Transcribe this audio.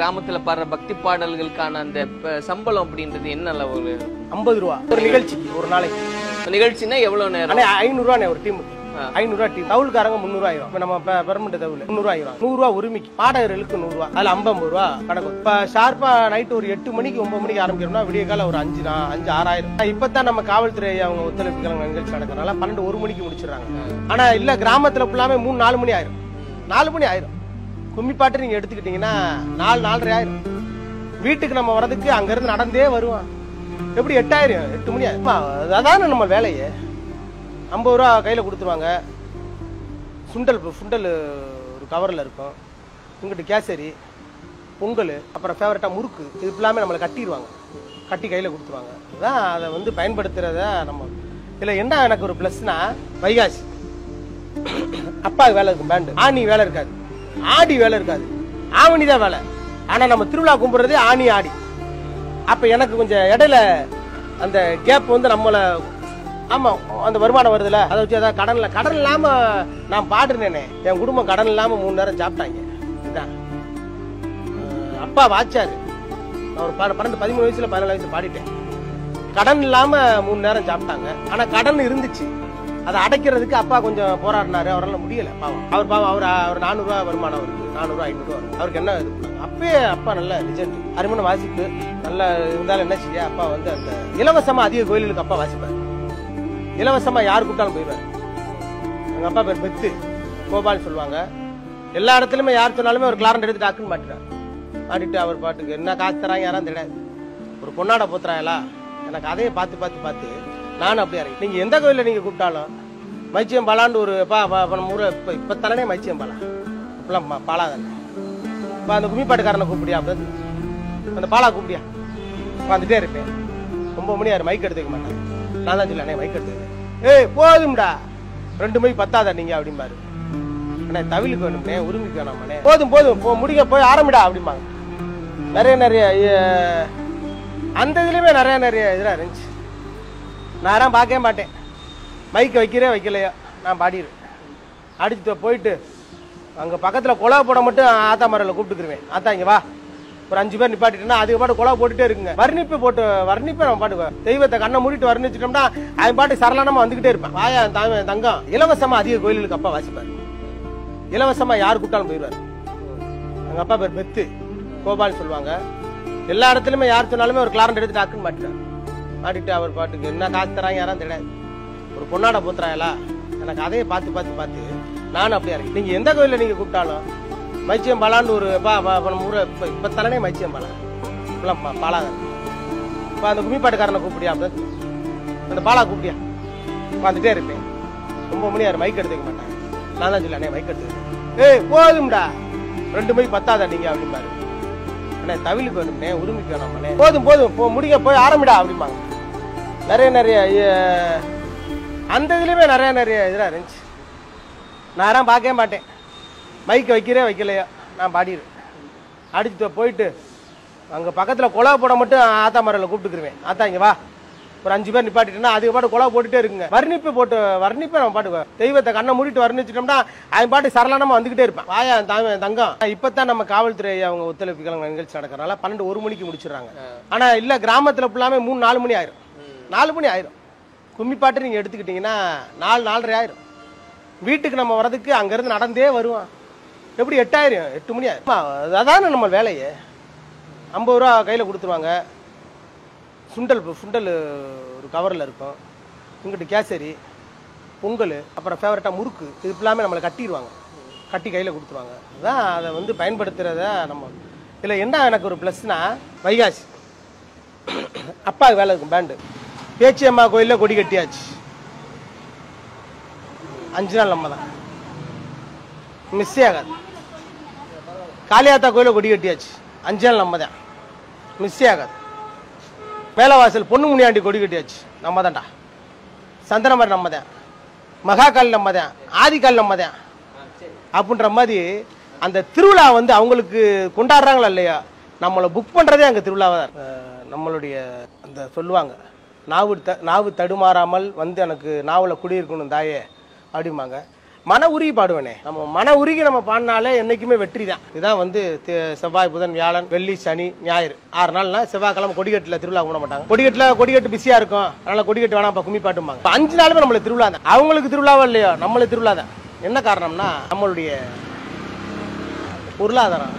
கிராமத்துல பாடுற பக்தி பாடல்களுக்கான அந்த சம்பளம் அப்படின்றது என்ன அளவு? 50 ரூபா ஒரு நிகழ்ச்சி, ஒரு நாளைக்கு. நிகழ்ச்சினா எவ்வளவு நேரம்? 500 ரூபாய் ஒரு டீமுக்கு. 500 ரூபாய் டீம். தவுளுக்காரங்க 300 ஆயிரும். நம்ம பெர்மனன்ட் தவுள் 300 ஆயிரும். 100 ரூபாய் உரிமைக்கு, பாடகர்களுக்கு 100 ரூபாய். அதுல 50 ரூபாய் கணக்கு. இப்ப ஷார்ப்பா நைட் ஒரு 8 மணிக்கு 9 மணிக்கு ஆரம்பிக்கிறோம்னா விடிய கால ஒரு 5 6 ஆயிரம். இப்பதான் நம்ம காவல்துறை அவங்க ஒத்துழைப்புக்கிழமை நிகழ்ச்சி நடக்கிறதுனால 12 1 மணிக்கு முடிச்சிடறாங்க. ஆனா இல்ல கிராமத்துல ஃபுல்லாமே 3 4 மணி ஆயிரும். 4 மணி ஆயிரும். கும்மி பாட்டு நீங்க எடுத்துக்கிட்டீங்கன்னா 4 4:30 ஆயிரும். வீட்டுக்கு நம்ம வரதுக்கு அங்க இருந்து நடந்தே வருவான். எப்படி 8 ஆயிரம் 8 மணி ஆயிரும். அதான நம்ம வேலையே. 50 ரூபா கையில கொடுத்துருவாங்க. சுண்டல் ஒரு கவர்ல இருக்கும். இங்கிட்டு கேசரி, பொங்கல், அப்புறம் ஃபேவரட்டா முறுக்கு, இது எல்லாமே நம்மளை கட்டிடுவாங்க. கட்டி கையில கொடுத்துருவாங்க. அதான் அதை வந்து பயன்படுத்துறத நம்ம இதுல என்ன எனக்கு ஒரு பிளஸ்னா, வைகாசி அப்பாவுக்கு வேலை இருக்கும், பேண்டு ஆணி வேலை இருக்காது, ஆடி வேலை இருக்காது, ஆவணி தான் வேலை. ஆனா நம்ம திருவிழா கும்பிடுறதே ஆணி ஆடி. அப்ப எனக்கு கொஞ்சம் இடையில அந்த கேப் வந்து நம்மள ஆமா அந்த வருமானம் வருதுல, அதை வச்சு அதான் கடன் இல்லாம நான் பாடுறேனே. என் குடும்பம் கடன் இல்லாம 3 நேரம் சாப்பிட்டாங்க. இதுதான் அப்பா வாச்சாரு. நான் ஒரு 12 13 வயசுல 14 வயசுல பாடிட்டேன். கடன் இல்லாம 3 நேரம் சாப்பிட்டாங்க. ஆனா கடன் இருந்துச்சு, அதை அடைக்கிறதுக்கு அப்பா கொஞ்சம் போராடினாரு. அவரால் முடியல. பாவம் அவர் 400 ரூபாய் வருமானம் அவருக்கு, 400 500 ரூபா அவருக்கு என்ன இது பண்ணாங்க. அப்பயே அப்பா நல்ல ரிஜெக்ட், அருமையான வாசிப்பு நல்லா இருந்தாலும் என்ன செய்ய, அப்பா வந்து அந்த இலவசமா அதிக கோயிலுக்கு அப்பா வாசிப்பாரு. இலவசமா யாரு கூப்பிட்டாலும் போயிடுவாரு. எங்க அப்பா பேர் பெத்து கோபால் சொல்லுவாங்க. எல்லா இடத்துலயுமே யார் சொன்னாலுமே ஒரு கிளாரண்ட் எடுத்து டாக்குன்னு மாட்டினார். மாட்டிட்டு அவர் பாட்டுக்கு என்ன காசு தராங்க யாரும் தெரியாது. ஒரு பொன்னாட போத்துறாங்களா, எனக்கு அதையே பார்த்து நானும் அப்படியே இறங்கி. நீங்க எந்த கோயில நீங்க கூப்பிட்டாலும் மைச்சியம் பாலான்னு ஒரு ஊரை இப்ப தானே மைச்சியம் பாலா, இப்பெல்லாம் பாலா தானே. இப்ப அந்த கும்மிப்பாட்டுக்காரனை கூப்பிடியா, அப்படி அந்த பாலா கூப்பிடியா, வந்துட்டே இருப்பேன். 9 மணி ஆறு மைக் எடுத்துக்க மாட்டேன். நான் தான் சொல்ல மைக் எடுத்துக்கிறேன். ஏய் போதும்டா 2 மணி பத்தாதா நீங்க அப்படிம்பாரு. அண்ணே தவிலுக்கு வேணும்னே, உரிமைக்கு வேணாமண்ணே. போதும் முடிக்க போய் ஆரம்பிடா அப்படிம்பாங்க. நிறைய அந்த இதுலயுமே நிறைய இதெல்லாம் இருந்துச்சு. நான் பார்க்கவே மாட்டேன். மைக் வைக்கலையோ நான் பாடிடுவேன். அடிச்சுட்டு போயிட்டு அங்கே பக்கத்தில் குழா போட மட்டும் ஆத்தா மரத்தில் கூப்பிட்டுக்குருவேன். ஆத்தா இங்கே வா, ஒரு 5 பேர் நிப்பாட்டிட்டோம்னா அதுக்கு பாட்டு குழா போட்டுட்டே இருக்குங்க. வர்ணிப்பை நம்ம பாட்டுக்குவேன். தெய்வத்தை கண்ணை மூடிட்டு வர்ணிச்சிட்டோம்னா அவன் பாட்டு சரளமா வந்துகிட்டே இருப்பான். வாயா தங்கம். இலவசமா அதிக கோயிலுக்கு அப்பா வாசிப்பார். இலவசமா யாரு கூப்பிட்டாலும் போயிடுவார். எங்க அப்பா பேர் பெத்து கோபால் சொல்லுவாங்க. எல்லா இடத்துலயுமே யார் சொன்னாலுமே ஒரு கிளாரண்ட் எடுத்து டாக்குன்னு மாட்டினார். மாட்டிட்டு அவர் பாட்டுக்கு என்ன காசு தராங்க யாரும் தெரியாது. ஒரு பொன்னாட போத்துறாங்களா, எனக்கு அதையே பார்த்து நானும் அப்படியே இறங்கி. நீங்க எந்த கோயில நீங்க கூப்பிட்டாலும் மைச்சியம் பாலான்னு ஒரு ஊரை இப்ப தானே மைச்சியம் பாலா, இப்பெல்லாம் பாலா தான். இப்ப அந்த கும்மிப்பாட்டுக்காரனை கூப்பிடியா, அப்படி அந்த பாலா கூப்பிடியா, வந்துட்டே இருப்பேன். 9 மணி ஆறு மைக் எடுத்துக்க மாட்டேன். நான் தான் சொல்ல மைக் எடுத்துக்கிறேன். ஏய் போதும்டா 2 மணி பத்தாதா நீங்க அப்படிம்பாரு. அண்ணே தவிலுக்கு வேணும்னே, உரிமைக்கு வேணாமண்ணே. போதும் முடிக்க போய் ஆரம்பிடா அப்படிம்பாங்க. நிறைய அந்த இதுலயுமே நிறைய இதெல்லாம் இருந்துச்சு. நான் பார்க்கவே மாட்டேன். மைக் வைக்கலையோ நான் பாடிடுவேன். அடிச்சுட்டு போயிட்டு அங்கே பக்கத்தில் குழா போட மட்டும் ஆத்தா மரத்தில் கூப்பிட்டுக்குருவேன். ஆத்தா இங்கே வா, ஒரு 5 பேர் நிப்பாட்டிட்டோம்னா அதுக்கு பாட்டு குழா போட்டுட்டே இருக்குங்க. வர்ணிப்பை நம்ம பாட்டுக்குவேன். தெய்வத்தை கண்ணை மூடிட்டு வர்ணிச்சிட்டோம்னா அவன் பாட்டு சரளமா வந்துகிட்டே இருப்பான். வாயா தங்கம். இப்பதான் நம்ம காவல்துறை அவங்க ஒத்துழைப்புக்கிழமை நிகழ்ச்சி நடக்கிறனால 12 1 மணிக்கு முடிச்சிடறாங்க. ஆனா இல்ல கிராமத்துல ஃபுல்லாமே 3 4 மணி ஆயிரும். 4 மணி ஆயிரும். கும்மி பாட்டு நீங்க எடுத்துக்கிட்டீங்கன்னா 4 4:30 ஆயிரும். வீட்டுக்கு நம்ம வரதுக்கு அங்க இருந்து நடந்தே வருவான். எப்படி 8 ஆயிரம் 8 மணி ஆயிரும். அதான நம்ம வேலையே. 50 ரூபா கையில கொடுத்துருவாங்க. சுண்டல் ஒரு கவர்ல இருக்கும். இங்கிட்டு கேசரி, பொங்கல், அப்புறம் ஃபேவரட்டா முறுக்கு, இது எல்லாமே நம்மளை கட்டிடுவாங்க. கட்டி கையில கொடுத்துருவாங்க. அதான் அதை வந்து பயன்படுத்துறத நம்ம இதுல என்ன எனக்கு ஒரு பிளஸ்னா, வைகாசி அப்பாவுக்கு வேலை இருக்கும், பேண்டு பேச்சியம்மா கோயில்ல கொடி கட்டியாச்சு. 5 நாள் நம்ம தான், மிஸ்ஸே ஆகாது. காளியாத்தா கோயில கொடி கட்டியாச்சு. 5 நாள் நம்ம தான், மிஸ்ஸே ஆகாது. மேலவாசல் பொண்ணு முனியாண்டி கொடி கட்டியாச்சு, நம்ம தான்டா. சந்தனமர் நம்ம தான், மகாகால் நம்ம தான், ஆதிகால் நம்ம தான். அப்படின்ற மாதிரி அந்த திருவிழா வந்து அவங்களுக்கு கொண்டாடுறாங்களா இல்லையா, நம்மளை புக் பண்றதே அங்க திருவிழாவா தான். நம்மளுடைய அந்த சொல்லுவாங்க, நாவு தடுமாறாமல் வந்து எனக்கு நாவல குடியிருக்கணும் தாயே அப்படிம்பாங்க. மன உருகி பாடுவேனே. நம்ம மன உருகி நம்ம பாடினாலே என்னைக்குமே வெற்றி தான். இதுதான் வந்து செவ்வாய், புதன், வியாழன், வெள்ளி, சனி, ஞாயிறு 6 நாள்னா செவ்வாய்க்கிழமை கொடிக்கட்டுல திருவிழா கும்பிட மாட்டாங்க. கொடிக்கட்டு பிஸியா இருக்கும், அதனால கொடிக்கட்டு வேணாம் கும்மி பாட்டும்பாங்க. 5 நாளுமே நம்மளுக்கு திருவிழா தான். அவங்களுக்கு திருவிழாவோ இல்லையோ நம்மளுக்கு திருவிழா தான். என்ன காரணம்னா நம்மளுடைய பொருளாதாரம்